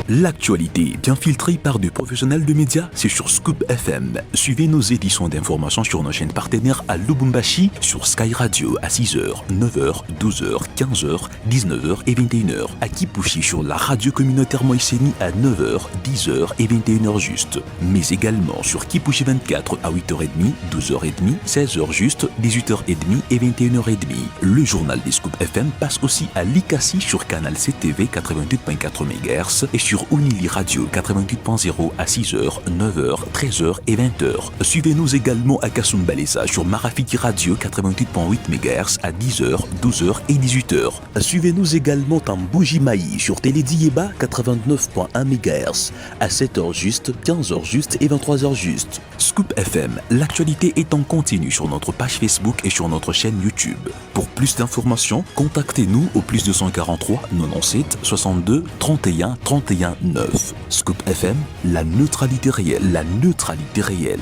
L'actualité bien filtrée par des professionnels de médias, c'est sur Scoop FM. Suivez nos éditions d'information sur nos chaînes partenaires à Lubumbashi, sur Sky Radio à 6h, 9h, 12h, 15h, 19h et 21h. À Kipushi sur la radio communautaire Moïseni à 9h, 10h et 21h juste. Mais également sur Kipushi 24 à 8h30, 12h30, 16h juste, 18h30 et 21h30. Le journal des Scoop FM passe aussi à Likasi sur Canal CTV 88.4 MHz et sur Unili Radio 88.0 à 6h, 9h, 13h et 20h. Suivez-nous également à Kasumbalesa sur Marafiki Radio 88.8 MHz à 10h, 12h et 18h. Suivez-nous également en Bougimaï sur Télédiéba 89.1 MHz à 7h juste, 15h juste et 23h juste. Scoop FM, l'actualité est en continu sur notre page Facebook et sur notre chaîne YouTube. Pour plus d'informations, contactez-nous au +243 97 62 31 31 9. Scoop FM, la neutralité réelle, la neutralité réelle.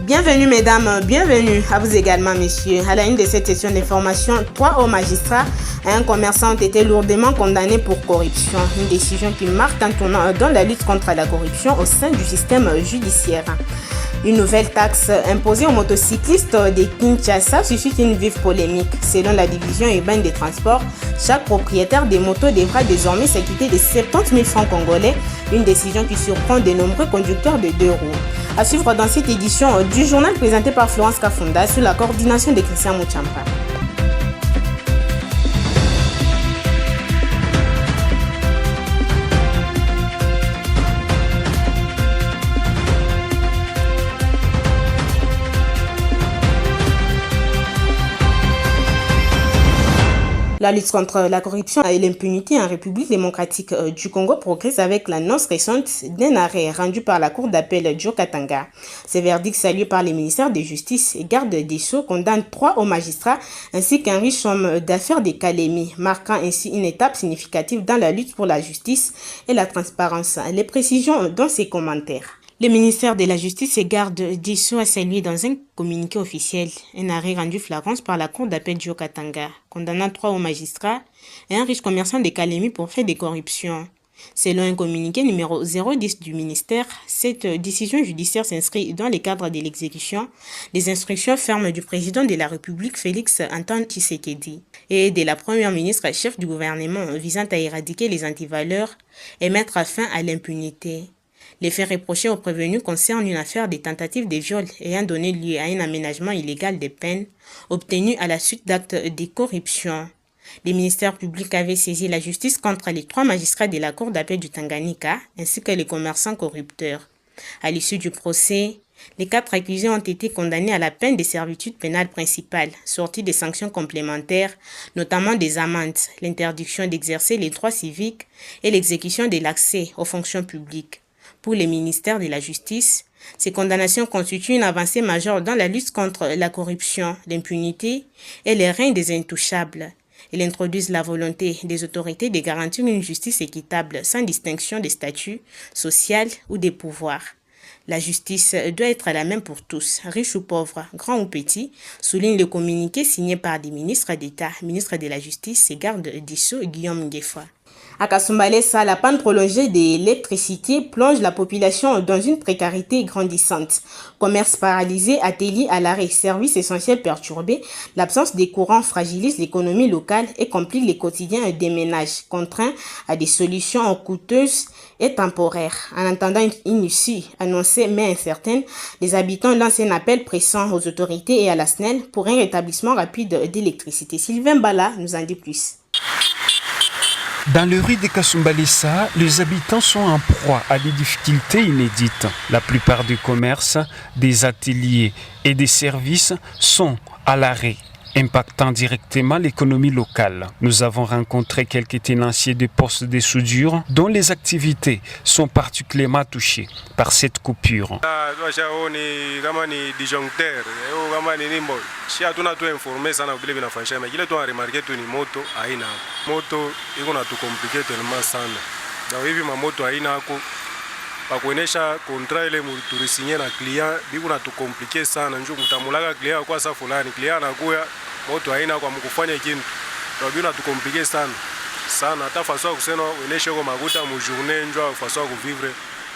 Bienvenue mesdames, bienvenue à vous également messieurs. À la une de cette session d'information, 3 hauts magistrats et un commerçant ont été lourdement condamnés pour corruption. Une décision qui marque un tournant dans la lutte contre la corruption au sein du système judiciaire. Une nouvelle taxe imposée aux motocyclistes de Kinshasa suscite une vive polémique. Selon la division urbaine des transports, chaque propriétaire des motos devra désormais s'acquitter de 70 000 francs congolais, une décision qui surprend de nombreux conducteurs de deux roues. À suivre dans cette édition du journal présenté par Florence Kafunda sous la coordination de Christian Mouchampa. La lutte contre la corruption et l'impunité en République démocratique du Congo progresse avec l'annonce récente d'un arrêt rendu par la Cour d'appel Joe Katanga. Ce verdict salué par les ministères de Justice et Garde des Sceaux condamne 3 hauts magistrats ainsi qu'un riche homme d'affaires de Kalemi, marquant ainsi une étape significative dans la lutte pour la justice et la transparence. Les précisions dans ses commentaires. Le ministère de la Justice et Garde des Sceaux a salué dans un communiqué officiel un arrêt rendu flagrant par la Cour d'appel Joe Katanga, condamnant 3 hauts magistrats et un riche commerçant de Kalemi pour fait de corruption. Selon un communiqué numéro 010 du ministère, cette décision judiciaire s'inscrit dans le cadre de l'exécution des instructions fermes du président de la République Félix Antoine Tshisekedi et de la première ministre chef du gouvernement visant à éradiquer les antivaleurs et mettre fin à l'impunité. Les faits reprochés aux prévenus concernent une affaire de tentative de viol ayant donné lieu à un aménagement illégal des peines obtenu à la suite d'actes de corruption. Les ministères publics avaient saisi la justice contre les 3 magistrats de la Cour d'appel du Tanganyika ainsi que les commerçants corrupteurs. À l'issue du procès, les 4 accusés ont été condamnés à la peine de servitude pénale principale, sortie des sanctions complémentaires, notamment des amendes, l'interdiction d'exercer les droits civiques et l'exécution de l'accès aux fonctions publiques. Pour les ministères de la Justice, ces condamnations constituent une avancée majeure dans la lutte contre la corruption, l'impunité et le règne des intouchables. Elles introduisent la volonté des autorités de garantir une justice équitable sans distinction des statuts social ou des pouvoirs. La justice doit être la même pour tous, riches ou pauvres, grands ou petits, souligne le communiqué signé par des ministres d'État, ministre de la Justice et Garde des Sceaux Guillaume Ngefa. À Kasumbalesa, la panne prolongée de l'électricité plonge la population dans une précarité grandissante. Commerce paralysé, ateliers à l'arrêt, services essentiels perturbés, l'absence des courants fragilise l'économie locale et complique les quotidiens des ménages, contraints à des solutions coûteuses et temporaires. En attendant une issue annoncée mais incertaine, les habitants lancent un appel pressant aux autorités et à la SNEL pour un rétablissement rapide d'électricité. Sylvain Bala nous en dit plus. Dans le rue de Kasumbalesa, les habitants sont en proie à des difficultés inédites. La plupart des commerces, des ateliers et des services sont à l'arrêt. impactant directement l'économie locale. Nous avons rencontré quelques tenanciers de postes de soudure dont les activités sont particulièrement touchées par cette coupure. Pakuonesha kontra ile tulisinyia na client biku na tukomplike sana njoo kutamulaga client kwa sababu fulani client anakuya moto haina kwa mkufanya kintu ndio biku na tukomplike sana hata façon kusema onesha kwa makuta mu journée njoo façon ku vivre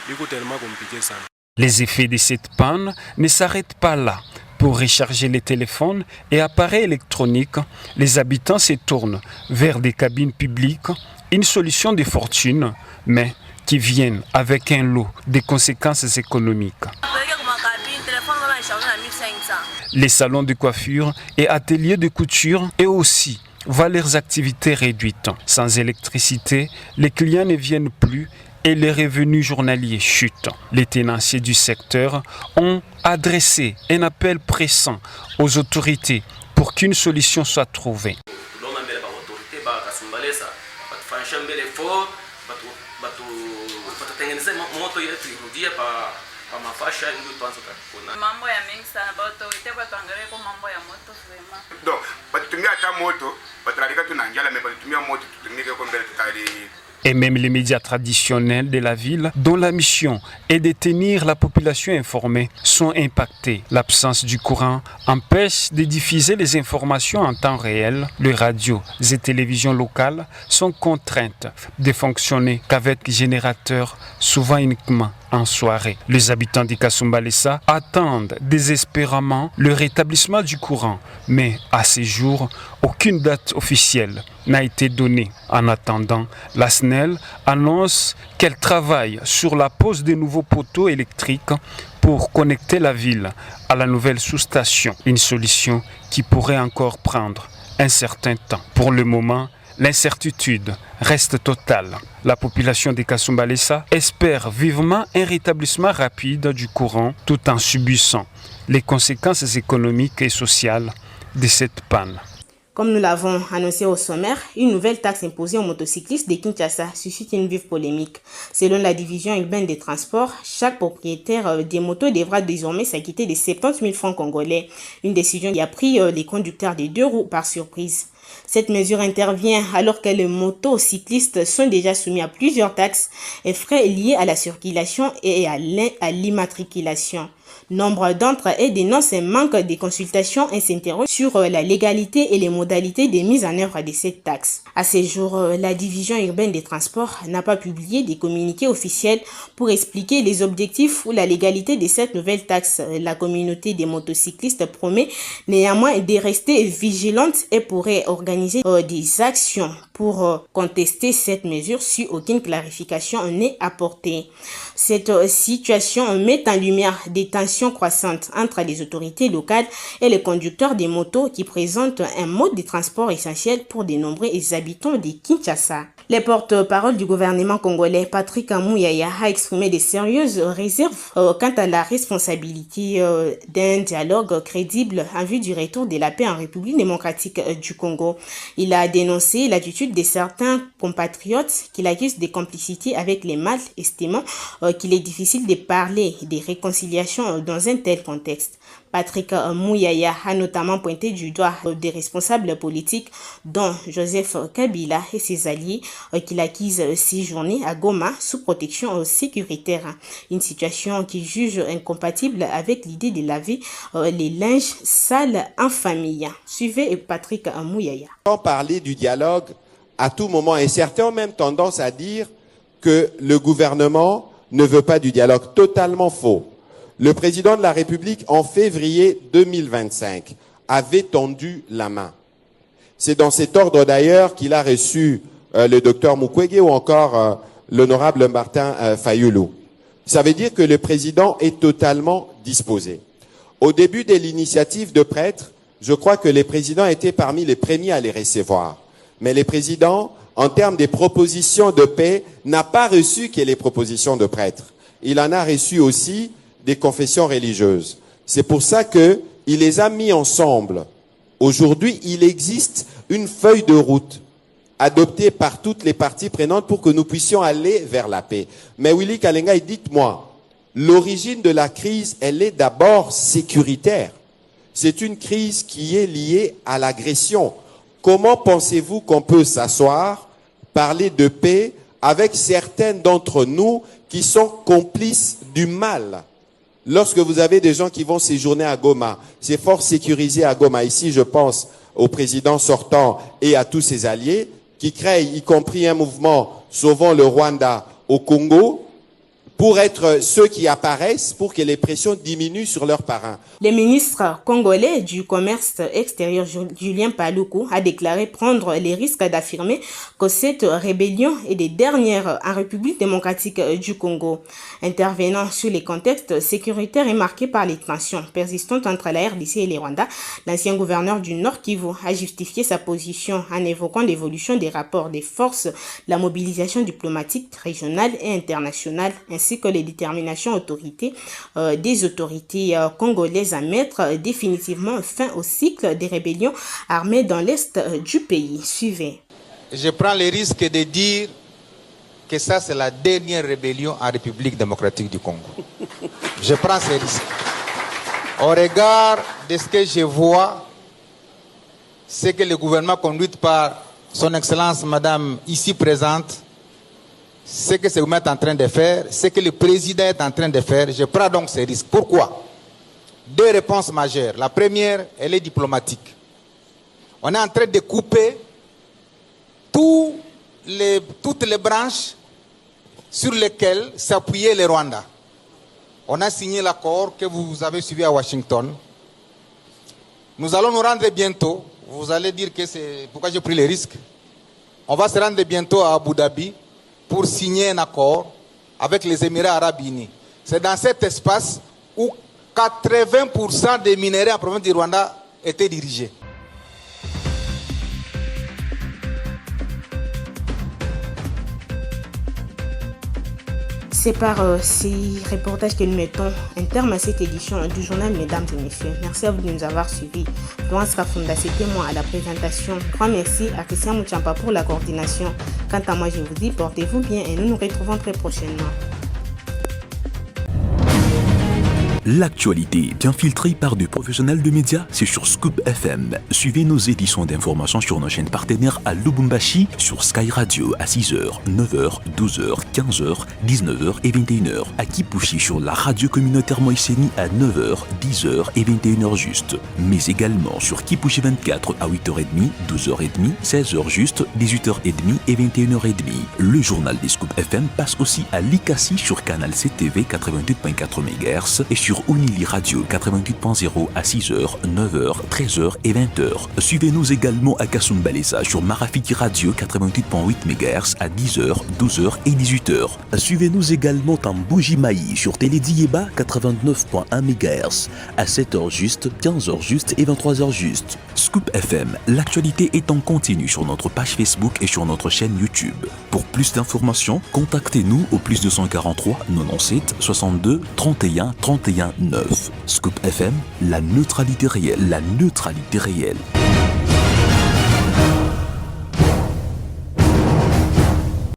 biku tellement compliqué sana. Les effets de cette panne ne s'arrêtent pas là. Pour recharger les téléphones et appareils électroniques, les habitants se tournent vers des cabines publiques, une solution de fortune, mais qui viennent avec un lot de conséquences économiques. Les salons de coiffure et ateliers de couture et aussi voient leurs activités réduites. Sans électricité, les clients ne viennent plus et les revenus journaliers chutent. Les tenanciers du secteur ont adressé un appel pressant aux autorités pour qu'une solution soit trouvée. Et même les médias traditionnels de la ville, dont la mission est de tenir la population informée, sont impactés. L'absence du courant empêche de diffuser les informations en temps réel. Les radios et télévisions locales sont contraintes de fonctionner qu'avec générateurs, souvent uniquement en soirée. Les habitants de Kasumbalesa attendent désespérément le rétablissement du courant, mais à ce jour, aucune date officielle n'a été donnée. En attendant, la SNEL annonce qu'elle travaille sur la pose de nouveaux poteaux électriques pour connecter la ville à la nouvelle sous-station, une solution qui pourrait encore prendre un certain temps. Pour le moment, l'incertitude reste totale. La population de Kasumbalesa espère vivement un rétablissement rapide du courant tout en subissant les conséquences économiques et sociales de cette panne. Comme nous l'avons annoncé au sommaire, une nouvelle taxe imposée aux motocyclistes de Kinshasa suscite une vive polémique. Selon la division urbaine des transports, chaque propriétaire des motos devra désormais s'acquitter de 70 000 francs congolais. Une décision qui a pris les conducteurs des deux roues par surprise. Cette mesure intervient alors que les motocyclistes sont déjà soumis à plusieurs taxes et frais liés à la circulation et à l'immatriculation. Nombre d'entre eux dénoncent un manque de consultation et s'interrogent sur la légalité et les modalités de mise en œuvre de cette taxe. À ce jour, la division urbaine des transports n'a pas publié des communiqués officiels pour expliquer les objectifs ou la légalité de cette nouvelle taxe. La communauté des motocyclistes promet néanmoins de rester vigilante et pourrait organiser des actions pour contester cette mesure si aucune clarification n'est apportée. Cette situation met en lumière des tensions croissantes entre les autorités locales et les conducteurs des motos qui présentent un mode de transport essentiel pour de nombreux habitants de Kinshasa. Le porte-parole du gouvernement congolais, Patrick Mouyaya, a exprimé de sérieuses réserves quant à la responsabilité d'un dialogue crédible en vue du retour de la paix en République démocratique du Congo. Il a dénoncé l'attitude de certains compatriotes qu'il accuse de complicité avec les mal, estimant qu'il est difficile de parler de réconciliation dans un tel contexte. Patrick Mouyaya a notamment pointé du doigt des responsables politiques dont Joseph Kabila et ses alliés qu'il accuse séjourner à Goma sous protection sécuritaire. Une situation qui juge incompatible avec l'idée de laver les linges sales en famille. Suivez Patrick Mouyaya. On parlait du dialogue à tout moment et certains ont même tendance à dire que le gouvernement ne veut pas du dialogue. Totalement faux. Le président de la République, en février 2025, avait tendu la main. C'est dans cet ordre d'ailleurs qu'il a reçu le docteur Mukwege ou encore l'honorable Martin Fayoulou. Ça veut dire que le président est totalement disposé. Au début de l'initiative de prêtres, je crois que les présidents étaient parmi les premiers à les recevoir. Mais les présidents, en termes des propositions de paix, n'a pas reçu que les propositions de prêtres. Il en a reçu aussi des confessions religieuses. C'est pour ça que il les a mis ensemble Aujourd'hui, il existe une feuille de route adoptée par toutes les parties prenantes pour que nous puissions aller vers la paix. Mais Willy Kalenga, dites-moi, l'origine de la crise, elle est d'abord sécuritaire. C'est une crise qui est liée à l'agression. Comment pensez-vous qu'on peut s'asseoir, parler de paix avec certaines d'entre nous qui sont complices du mal? Lorsque vous avez des gens qui vont séjourner à Goma, c'est fort sécurisé à Goma. Ici, je pense au président sortant et à tous ses alliés qui créent, y compris un mouvement Sauvons le Rwanda au Congo, pour être ceux qui apparaissent pour que les pressions diminuent sur leurs parrains. Le ministre congolais du commerce extérieur Julien Paluku a déclaré prendre les risques d'affirmer que cette rébellion est des dernières en République démocratique du Congo. Intervenant sur les contextes sécuritaires et marqués par les tensions persistantes entre la RDC et les Rwanda, l'ancien gouverneur du Nord Kivu a justifié sa position en évoquant l'évolution des rapports des forces, la mobilisation diplomatique régionale et internationale, ainsi que les déterminations des autorités congolaises à mettre définitivement fin au cycle des rébellions armées dans l'est du pays. Suivez. Je prends le risque de dire que ça, c'est la dernière rébellion en République démocratique du Congo. Je prends ce risque. Au regard de ce que je vois, c'est que le gouvernement conduit par son Excellence Madame ici présente, ce que ce gouvernement est en train de faire, ce que le président est en train de faire, je prends donc ces risques. Pourquoi? Deux réponses majeures. La première, elle est diplomatique. On est en train de couper toutes les branches sur lesquelles s'appuyait le Rwanda. On a signé l'accord que vous avez suivi à Washington. Nous allons nous rendre bientôt. Vous allez dire que c'est pourquoi j'ai pris les risques. On va se rendre bientôt à Abu Dhabi pour signer un accord avec les Émirats arabes unis. C'est dans cet espace où 80% des minéraux en provenance du Rwanda étaient dirigés. C'est par ces reportages que nous mettons un terme à cette édition du journal, mesdames et messieurs. Merci à vous de nous avoir suivis. Florence Kafunda, c'était moi à la présentation. Grand merci à Christian Mouchampa pour la coordination. Quant à moi, je vous dis, portez-vous bien et nous nous retrouvons très prochainement. L'actualité bien filtrée par des professionnels de médias, c'est sur Scoop FM. Suivez nos éditions d'information sur nos chaînes partenaires à Lubumbashi, sur Sky Radio à 6h, 9h, 12h, 15h, 19h et 21h. À Kipushi sur la radio communautaire Moïseni à 9h, 10h et 21h juste. Mais également sur Kipushi 24 à 8h30, 12h30, 16h juste, 18h30 et 21h30. Le journal des Scoop FM passe aussi à Likasi sur Canal CTV 88.4 MHz et sur Unili Radio 88.0 à 6h, 9h, 13h et 20h. Suivez-nous également à Kasumbalesa sur Marafiti Radio 88.8 MHz à 10h, 12h et 18h. Suivez-nous également en Bougimaï sur Télédiéba 89.1 MHz à 7h juste, 15h juste et 23h juste. Scoop FM, l'actualité est en continu sur notre page Facebook et sur notre chaîne YouTube. Pour plus d'informations, contactez-nous au +243 97 62 31 31 9. Scoop FM, la neutralité réelle, la neutralité réelle.